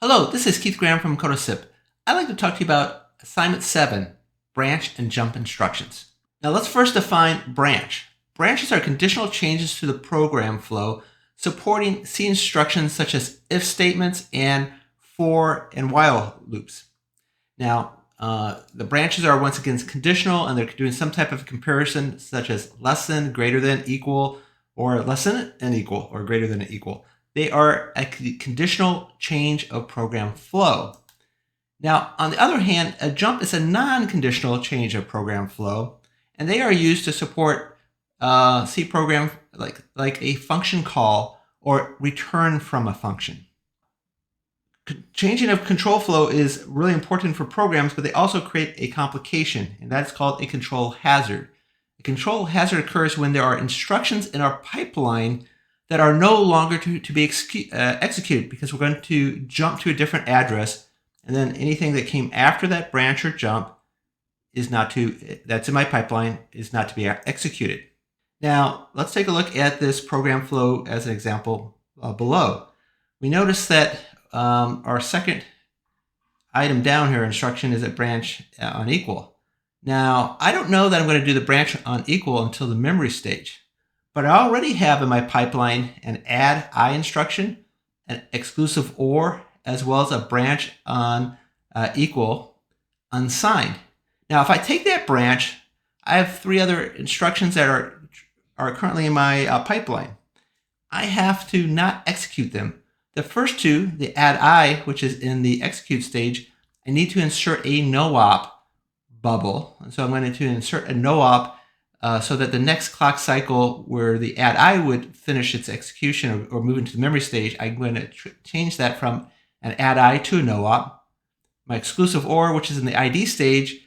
Hello, this is Keith Graham from Codasip. I'd like to talk to you about Assignment 7, Branch and Jump Instructions. Now let's first define branch. Branches are conditional changes to the program flow supporting C instructions such as if statements and for and while loops. Now, the branches are once again conditional and they're doing some type of comparison such as less than, greater than, equal, or less than and equal, or greater than and equal. They are a conditional change of program flow. Now, on the other hand, a jump is a non-conditional change of program flow, and they are used to support C program like a function call or return from a function. Changing of control flow is really important for programs, but they also create a complication, and that's called a control hazard. A control hazard occurs when there are instructions in our pipeline that are no longer to be executed because we're going to jump to a different address, and then anything that came after that branch or jump that's in my pipeline is not to be executed. Now, let's take a look at this program flow as an example below. We notice that our second item down here, instruction, is at branch on equal. Now, I don't know that I'm going to do the branch on equal until the memory stage. But I already have in my pipeline an add I instruction, an exclusive OR, as well as a branch on equal unsigned. Now, if I take that branch, I have three other instructions that are currently in my pipeline. I have to not execute them. The first two, the add I, which is in the execute stage, I need to insert a no-op bubble. And so I'm going to insert a no-op so that the next clock cycle where the add I would finish its execution or move into the memory stage, I'm going to change that from an add I to a no-op. My exclusive OR, which is in the ID stage,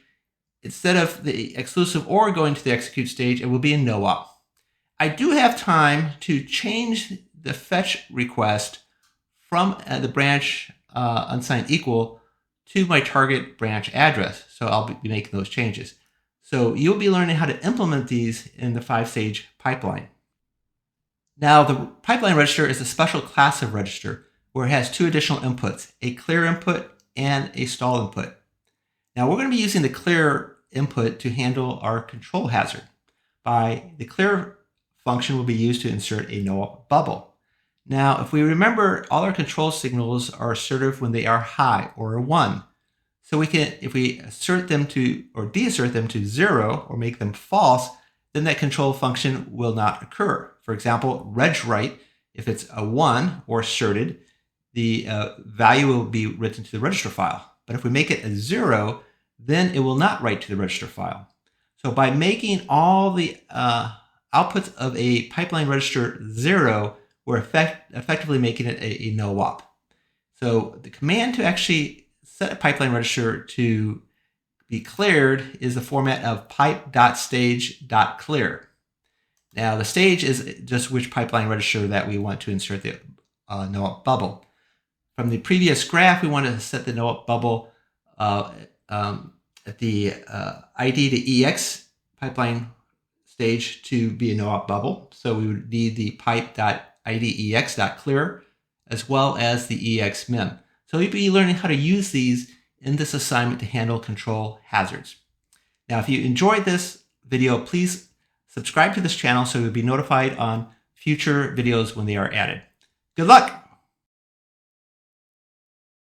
instead of the exclusive OR going to the execute stage, it will be a no-op. I do have time to change the fetch request from the branch unsigned equal to my target branch address. So I'll be making those changes. So you'll be learning how to implement these in the 5-stage pipeline. Now, the pipeline register is a special class of register where it has two additional inputs, a clear input and a stall input. Now, we're going to be using the clear input to handle our control hazard. The clear function will be used to insert a no bubble. Now, if we remember, all our control signals are assertive when they are high or 1. So if we assert them to or deassert them to 0 or make them false, then that control function will not occur. For example, regwrite, if it's a 1 or asserted, the value will be written to the register file. But if we make it a 0, then it will not write to the register file. So by making all the outputs of a pipeline register 0, we're effectively making it a no-op. So the command to actually set a pipeline register to be cleared is the format of pipe.stage.clear. Now, the stage is just which pipeline register that we want to insert the no-op bubble. From the previous graph, we want to set the no-op bubble at the ID to EX pipeline stage to be a no-op bubble. So we would need the pipe.IDEX.clear as well as the EX mem. So you'll be learning how to use these in this assignment to handle control hazards. Now, if you enjoyed this video, please subscribe to this channel so you'll be notified on future videos when they are added. Good luck!